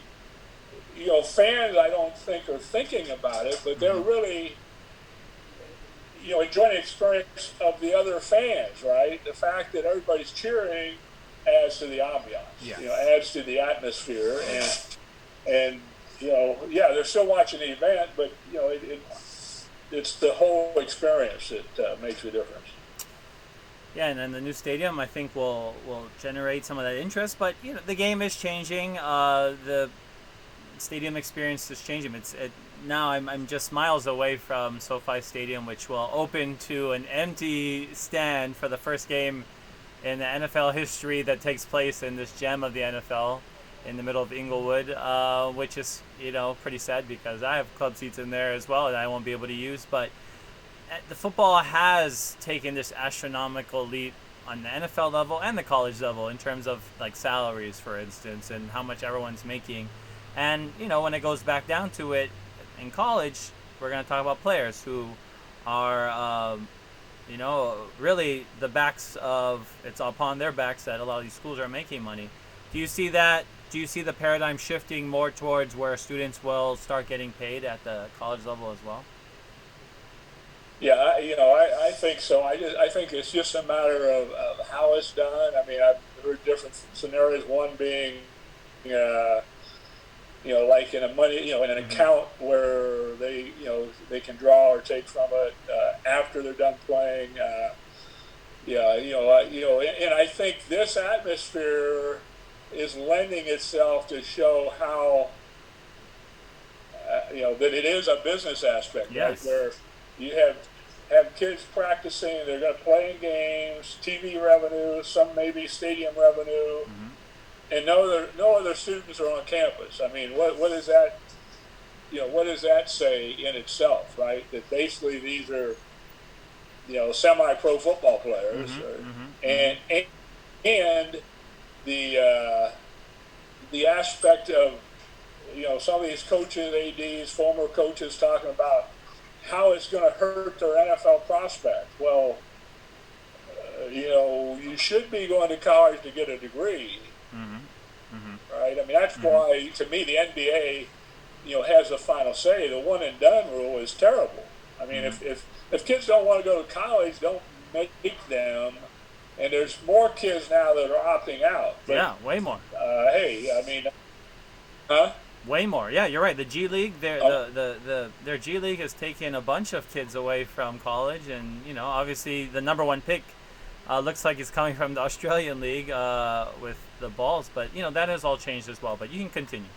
fans I don't think are thinking about it, but they're really enjoying the experience of the other fans, right? The fact that everybody's cheering adds to the ambiance, adds to the atmosphere, and they're still watching the event, but it's the whole experience that makes a difference. Yeah, and then the new stadium, I think, will generate some of that interest, but the game is changing. The stadium experience is changing. now I'm just miles away from SoFi Stadium, which will open to an empty stand for the first game in the NFL history that takes place in this gem of the NFL in the middle of Inglewood, which is, pretty sad because I have club seats in there as well that I won't be able to use. But the football has taken this astronomical leap on the NFL level and the college level in terms of like salaries, for instance, and how much everyone's making. And, when it goes back down to it in college, we're going to talk about players who are, really the backs of, it's upon their backs that a lot of these schools are making money. Do you see that? Do you see the paradigm shifting more towards where students will start getting paid at the college level as well? Yeah, I think so. I think it's just a matter of how it's done. I mean, I've heard different scenarios. One being, like in a money, in an account where they can draw or take from it after they're done playing. And I think this atmosphere is lending itself to show how, that it is a business aspect, yes. Right? Where you have kids practicing, they're going to play in games, TV revenue, some maybe stadium revenue, and no other students are on campus. I mean, what is that? What does that say in itself, right? That basically these are, semi-pro football players, and the aspect of, some of these coaches, ADs, former coaches talking about how it's going to hurt their NFL prospect. Well, you should be going to college to get a degree, right? I mean, that's why, to me, the NBA, has the final say. The one and done rule is terrible. I mean, if kids don't want to go to college, don't make them. And there's more kids now that are opting out. But, yeah, way more. Way more. Yeah, you're right. The G League, their G League has taken a bunch of kids away from college, and obviously the number one pick looks like it's coming from the Australian League with the Balls, but that has all changed as well. But you can continue.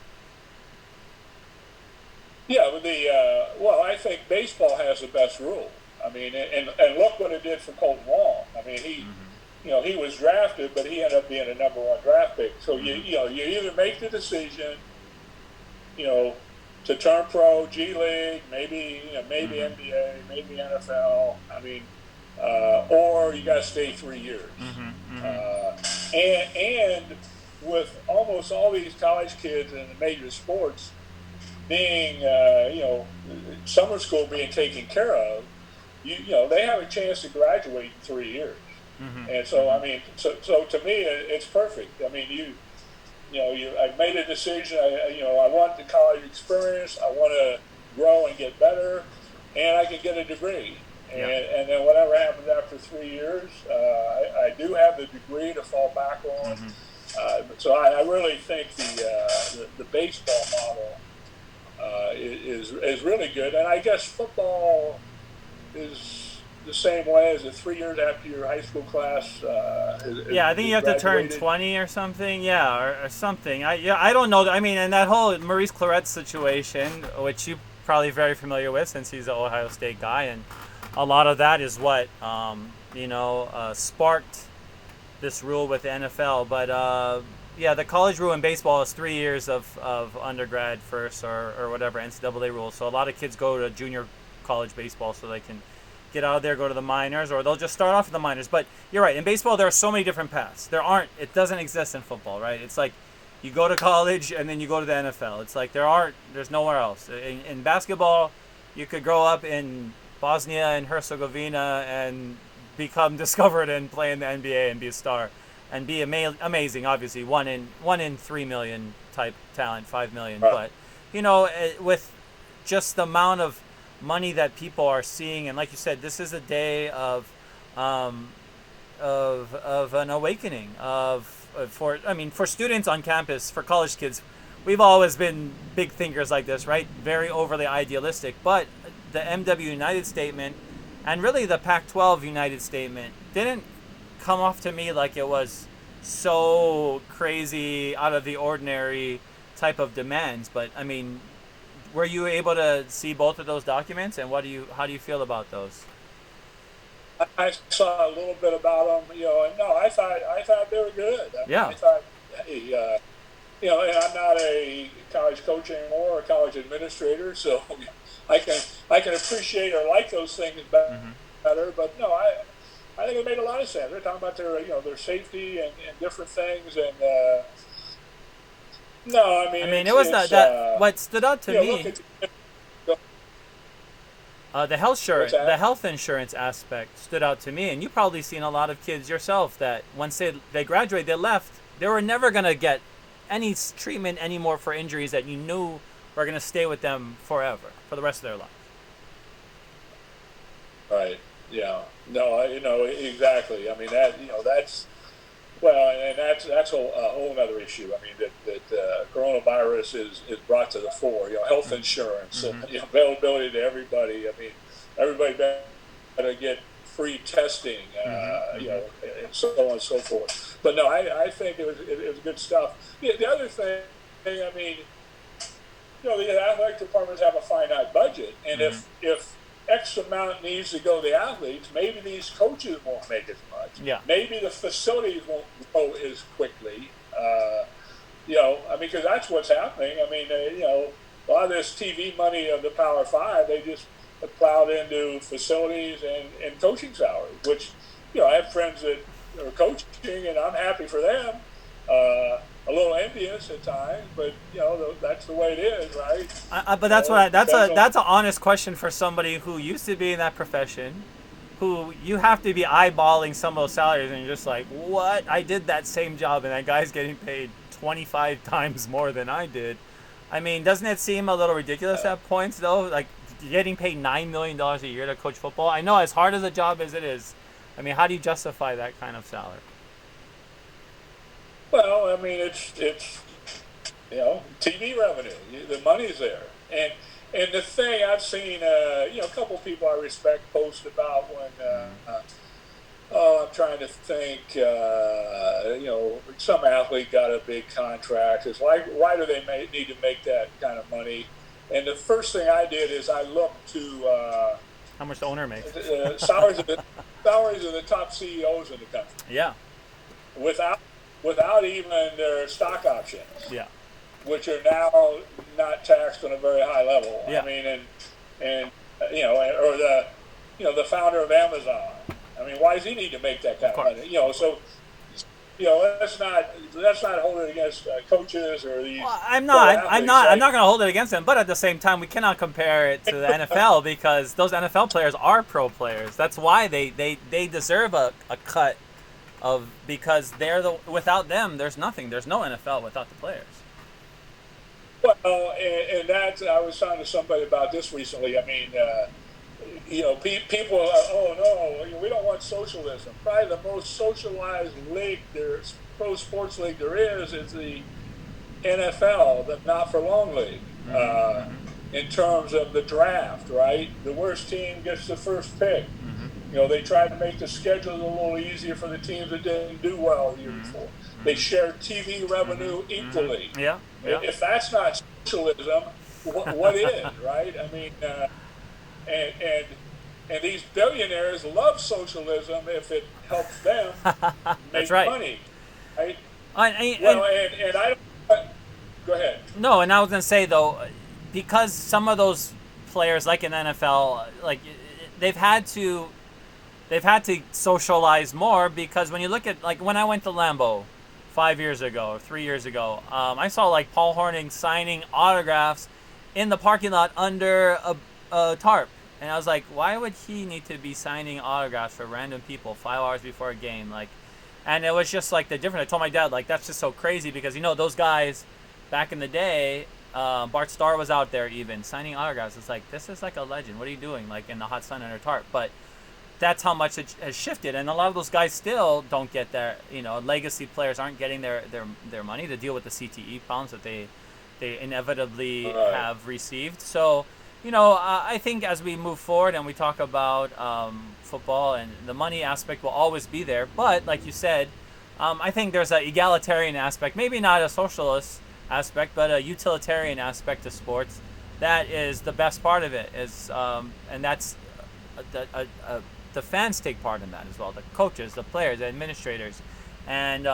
Yeah, I think baseball has the best rule. I mean, and look what it did for Colton Wong. I mean, he was drafted, but he ended up being a number one draft pick. So you either make the decision, to turn pro, G League, maybe NBA, maybe NFL. I mean, or you got to stay 3 years. And with almost all these college kids in the major sports being, summer school being taken care of, they have a chance to graduate in 3 years. And so, I mean, so to me, it's perfect. I mean, I made a decision. I want the college experience. I want to grow and get better, and I can get a degree. And then whatever happens after 3 years, I do have the degree to fall back on. So I really think the baseball model is really good, and I guess football is the same way as 3 years after your high school class. I think you have to turn 20 or something. Yeah, or something. I don't know. I mean, and that whole Maurice Clarett situation, which you're probably very familiar with since he's an Ohio State guy, and a lot of that is what sparked this rule with the NFL. But the college rule in baseball is 3 years of undergrad first or whatever NCAA rule. So a lot of kids go to junior college baseball so they can get out of there, go to the minors, or they'll just start off in the minors. But you're right. In baseball, there are so many different paths. It doesn't exist in football, right? It's like you go to college and then you go to the NFL. It's like there's nowhere else. In basketball, you could grow up in Bosnia and Herzegovina and become discovered and play in the NBA and be a star and be amazing, obviously. One in 3 million type talent, 5 million. Right. But, with just the amount of money that people are seeing, and like you said, this is a day of an awakening for students on campus, for college kids. We've always been big thinkers like this, right? Very overly idealistic, but the MW United statement and really the Pac-12 United statement didn't come off to me like it was so crazy, out of the ordinary type of demands. But I mean, were you able to see both of those documents, and how do you feel about those? I saw a little bit about them, and no, I thought they were good. Yeah. I thought, hey, and I'm not a college coach anymore or a college administrator, so I can appreciate or like those things better. But no, I think it made a lot of sense. They're talking about their safety and different things, and no, I mean it was that what stood out to me. The health insurance aspect stood out to me, and you probably seen a lot of kids yourself that once they graduate, they left. They were never gonna get any treatment anymore for injuries that you knew were gonna stay with them forever, for the rest of their life. Right. Yeah. No. Exactly. I mean that's and that's a whole other issue. I mean that coronavirus is brought to the fore. Health insurance and availability to everybody. I mean, everybody better get free testing. And so on and so forth. But no, I think it was good stuff. The other thing, I mean, the athletic departments have a finite budget, and if X amount needs to go to the athletes, maybe these coaches won't make as much. Yeah. Maybe the facilities won't grow as quickly. Because that's what's happening. I mean, a lot of this TV money of the Power Five, they just plowed into facilities and coaching salaries, which, I have friends that are coaching, and I'm happy for them. A little envious at times, but that's the way it is, right? But that's an honest question for somebody who used to be in that profession, who you have to be eyeballing some of those salaries, and you're just like, what? I did that same job, and that guy's getting paid 25 times more than I did. I mean, doesn't it seem a little ridiculous at points, though? Like, getting paid $9 million a year to coach football. I know, as hard as a job as it is, I mean, how do you justify that kind of salary? Well, I mean, it's TV revenue. The money's there, and the thing I've seen, a couple people I respect post about when, I'm trying to think, some athlete got a big contract. It's like, why do they need to make that kind of money? And the first thing I did is I looked to how much the owner makes. Salaries of the top CEOs in the country. Yeah. Without even their stock options. Yeah. Which are now not taxed on a very high level. Yeah. I mean, the founder of Amazon. I mean, why does he need to make that kind of money? So let's not hold it against coaches or these. Well, I'm not going to hold it against them, but at the same time, we cannot compare it to the NFL because those NFL players are pro players. That's why they deserve a cut because without them, there's nothing. There's no NFL without the players. Well, and that I was talking to somebody about this recently. I mean, people are, we don't want socialism. Probably the most socialized league pro sports league there is the NFL, the not-for-long league. In terms of the draft, right? The worst team gets the first pick. They tried to make the schedule a little easier for the teams that didn't do well the year before. They shared TV revenue equally. Yeah. If that's not socialism, what is, right? I mean, and these billionaires love socialism if it helps them make money, right? And I don't. Go ahead. No, and I was gonna say though, because some of those players, like in NFL, like they've had to socialize more because when you look at, like, when I went to Lambeau 5 years ago or 3 years ago, I saw like Paul Hornung signing autographs in the parking lot under a tarp, and I was like, why would he need to be signing autographs for random people 5 hours before a game? Like, and it was just like the difference. I told my dad, like, that's just so crazy because those guys back in the day, Bart Starr was out there even signing autographs. It's like, this is like a legend. What are you doing, like, in the hot sun under a tarp? But that's how much it has shifted, and a lot of those guys still don't get their, legacy players aren't getting their money to deal with the CTE pounds that they inevitably have received. So, I think as we move forward and we talk about football, and the money aspect will always be there, but like you said, I think there's an egalitarian aspect, maybe not a socialist aspect, but a utilitarian aspect to sports. that is the best part of it. Is and that's the fans take part in that as well. The coaches, the players, the administrators, and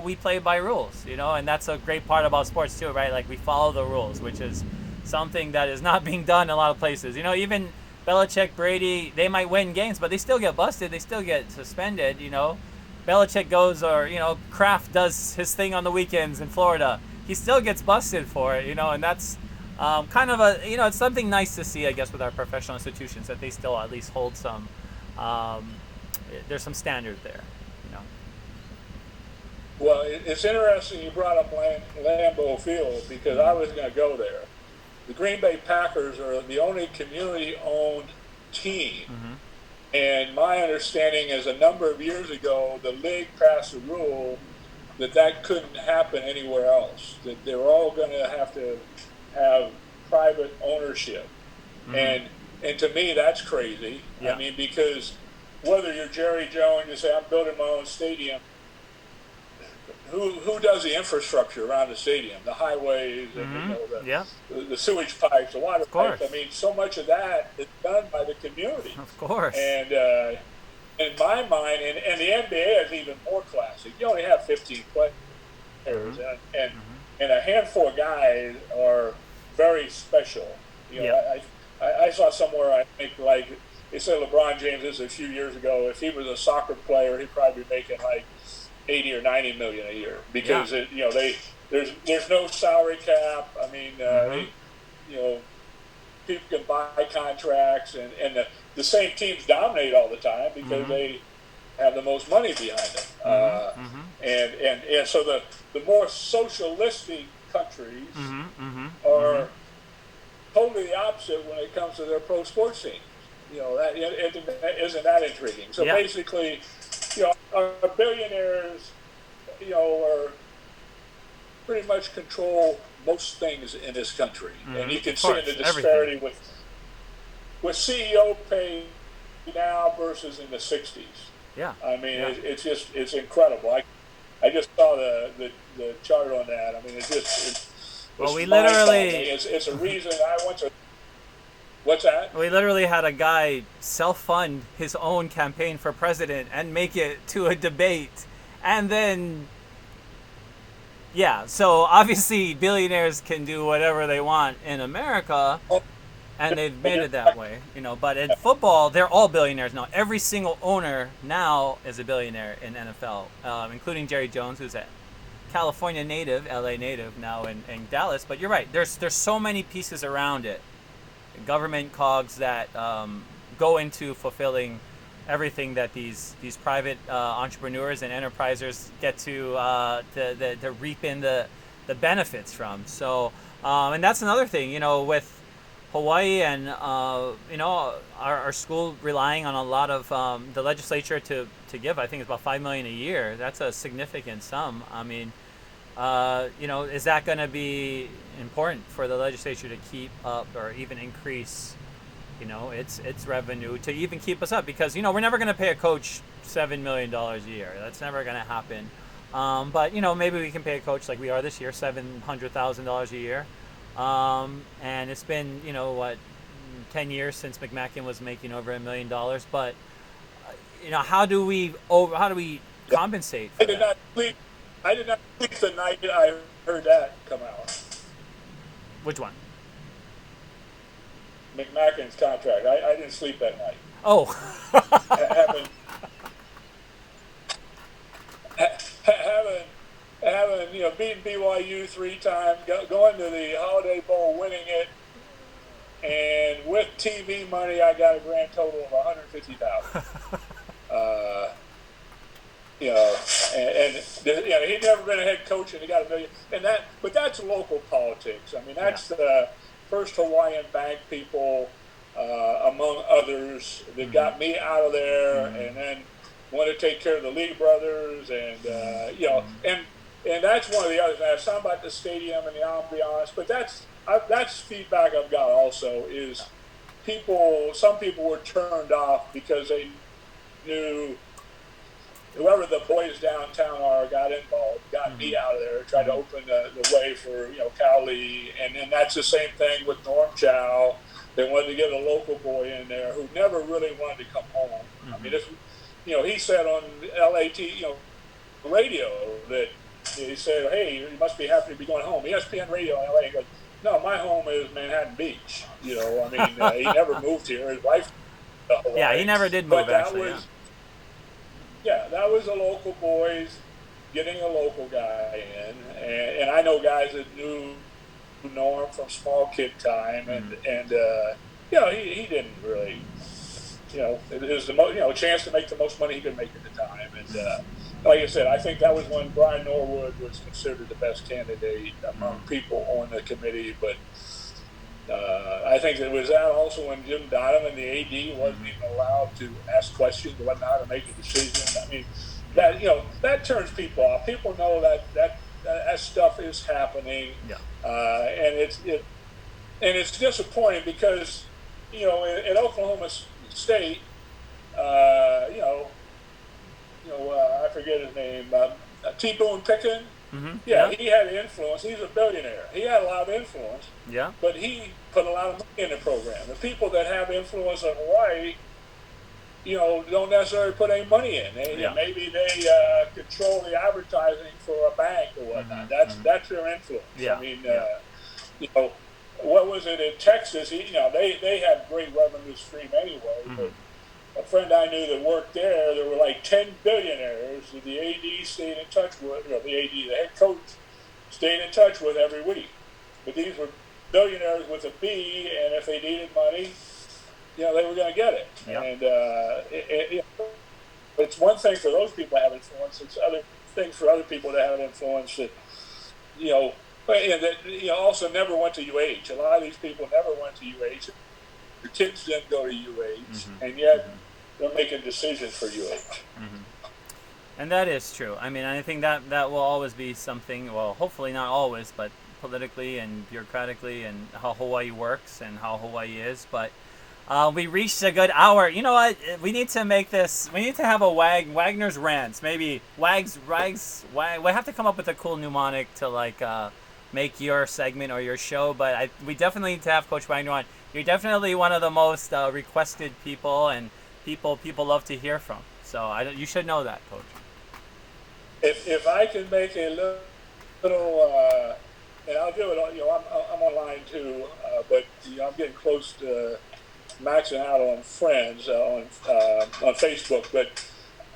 we play by rules. And that's a great part about sports too, right? Like we follow the rules, which is something that is not being done in a lot of places. Even Belichick, Brady, they might win games, but they still get busted. They still get suspended. Belichick goes, or Kraft does his thing on the weekends in Florida. He still gets busted for it. And that's kind of it's something nice to see, I guess, with our professional institutions, that they still at least hold some. There's some standard there. Well, it's interesting you brought up Lambeau Field, because I was going to go there. The Green Bay Packers are the only community-owned team. Mm-hmm. And my understanding is a number of years ago, the league passed a rule that couldn't happen anywhere else, that they were all going to have private ownership. Mm-hmm. And to me, that's crazy. Yeah. I mean, because whether you're Jerry Jones, you say, I'm building my own stadium, who does the infrastructure around the stadium, the highways, mm-hmm. the sewage pipes, the water pipes? I mean, so much of that is done by the community. Of course. And in my mind, and the NBA is even more classic. You only have 15 players, mm-hmm. and a handful of guys are very special. I saw somewhere, I think, like they said LeBron James, this was a few years ago, if he was a soccer player, he'd probably be making like 80 or 90 million a year, because there's no salary cap. I mean, mm-hmm. People can buy contracts, and the same teams dominate all the time because mm-hmm. they have the most money behind them. Mm-hmm. And so the more socialistic countries mm-hmm. Mm-hmm. are mm-hmm. totally the opposite when it comes to their pro sports teams. Isn't that intriguing? So basically, our billionaires, are pretty much control most things in this country. Mm-hmm. And you can see in the disparity with CEO pay now versus in the 60s. Yeah. I mean, it's incredible. I just saw the chart on that. I mean, we literally... It's a reason I went to... What's that? We literally had a guy self-fund his own campaign for president and make it to a debate. And then, so obviously billionaires can do whatever they want in America, and they've made it that way, But in football, they're all billionaires now. Every single owner now is a billionaire in NFL, including Jerry Jones, who's a California native, LA native, now in Dallas. But you're right, there's so many pieces around it. Government cogs that go into fulfilling everything that these private entrepreneurs and enterprisers get to reap in the benefits from. So, and that's another thing, with Hawaii and our school relying on a lot of the legislature to give. I think it's about $5 million a year. That's a significant sum. I mean, is that going to be important for the legislature to keep up or even increase, its revenue to even keep us up? Because, we're never going to pay a coach $7 million a year. That's never going to happen. But, maybe we can pay a coach like we are this year, $700,000 a year. And it's been, 10 years since McMacken was making over $1 million. But, how do we compensate for that? I did not sleep the night I heard that come out. Which one? McMackin's contract. I didn't sleep that night. Oh. having beaten BYU 3 times, going to the Holiday Bowl, winning it, and with TV money, I got a grand total of $150,000. He'd never been a head coach, and he got $1 million. But that's local politics. I mean, that's the first Hawaiian Bank people, among others, that mm-hmm. got me out of there, mm-hmm. and then wanted to take care of the Lee brothers, and mm-hmm. and that's one of the others. Now, it's not about the stadium and the ambiance, but that's feedback I've got also. Is some people were turned off because they knew whoever the boys downtown are got involved, got me out of there, tried to open the way for Cal Lee, and that's the same thing with Norm Chow. They wanted to get a local boy in there who never really wanted to come home. I mean, he said on LAT, radio that he said, "Hey, you must be happy to be going home." ESPN radio in LA. He goes, "No, my home is Manhattan Beach." He never moved here. His wife. Yeah, he never did move. But that was, that was the local boys getting a local guy in, and I know guys that knew Norm from small kid time, and he didn't really, it was the chance to make the most money he could make at the time, and like I said, I think that was when Brian Norwood was considered the best candidate among people on the committee, but I think it was that also when Jim Donovan, the AD, wasn't even allowed to ask questions, wasn't allowed to make a decision. I mean, that turns people off. People know that stuff is happening, and it's disappointing because in Oklahoma State, I forget his name, T. Boone Pickens. He had influence. He's a billionaire. He had a lot of influence. Yeah. But he put a lot of money in the program. The people that have influence in Hawaii, don't necessarily put any money in. Maybe they control the advertising for a bank or whatnot. That's their influence. Yeah. I mean, what was it in Texas? They had great revenue stream anyway. But a friend I knew that worked there were like 10 billionaires that the AD stayed in touch with, the head coach, stayed in touch with every week. But these were billionaires with a B, and if they needed money, they were going to get it. Yep. And it's one thing for those people to have influence. It's other things for other people to have influence that, and that also never went to UH. A lot of these people never went to UH. Their kids didn't go to UH, and yet they're making decisions for UH. And that is true. I mean, I think that will always be something, well, hopefully not always, but politically and bureaucratically and how Hawaii works and how Hawaii is. But we reached a good hour. You know what? We need to make this, we need to have a Wagner's Rants. Maybe we have to come up with a cool mnemonic to make your segment or your show. But we definitely need to have Coach Wagner on. You're definitely one of the most requested people and people love to hear from. So you should know that, Coach. If I can make a little and I'll do it. I'm online too, but I'm getting close to maxing out on friends on Facebook. But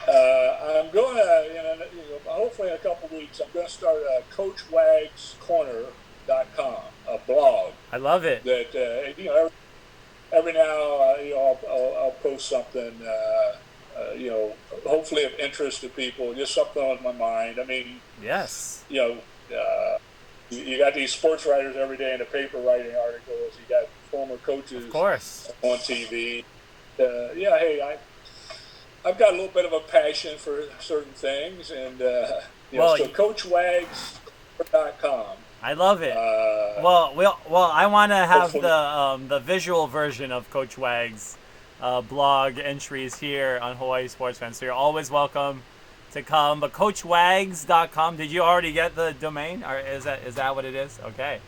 I'm going to, hopefully in a couple weeks, I'm going to start CoachWagsCorner.com, a blog. I love it. That every now I'll post something. Hopefully of interest to people, just something on my mind. I mean, yes. You got these sports writers every day in the paper writing articles. You got former coaches, of course, on TV. Hey, I've got a little bit of a passion for certain things, and so CoachWags.com. I love it. I want to have the visual version of Coach Wags' blog entries here on Hawaii Sports Fans. So you're always welcome to come. But CoachWags.com. Did you already get the domain, or is that what it is? Okay.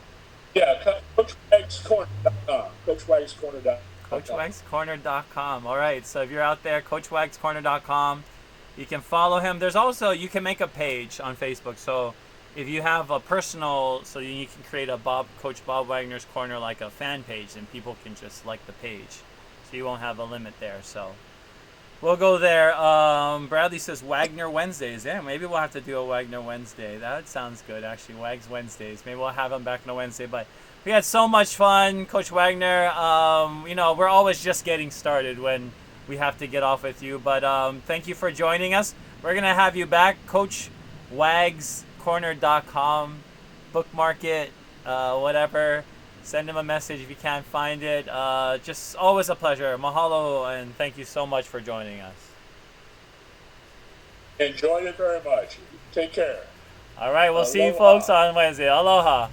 Yeah, CoachWagsCorner.com. CoachWagsCorner.com. CoachWagsCorner.com. All right. So if you're out there, CoachWagsCorner.com. You can follow him. There's also, you can make a page on Facebook. So if you have a personal, so you can create a Coach Bob Wagner's Corner, like a fan page, and people can just like the page. So you won't have a limit there. So we'll go there. Bradley says Wagner Wednesdays. Yeah, maybe we'll have to do a Wagner Wednesday. That sounds good, actually. Wags Wednesdays. Maybe we'll have him back on a Wednesday. But we had so much fun, Coach Wagner. We're always just getting started when we have to get off with you. But thank you for joining us. We're going to have you back. CoachWagsCorner.com. Bookmark it, whatever. Send him a message if you can't find it. Just always a pleasure. Mahalo, and thank you so much for joining us. Enjoyed it very much. Take care. All right, we'll see you folks on Wednesday. Aloha.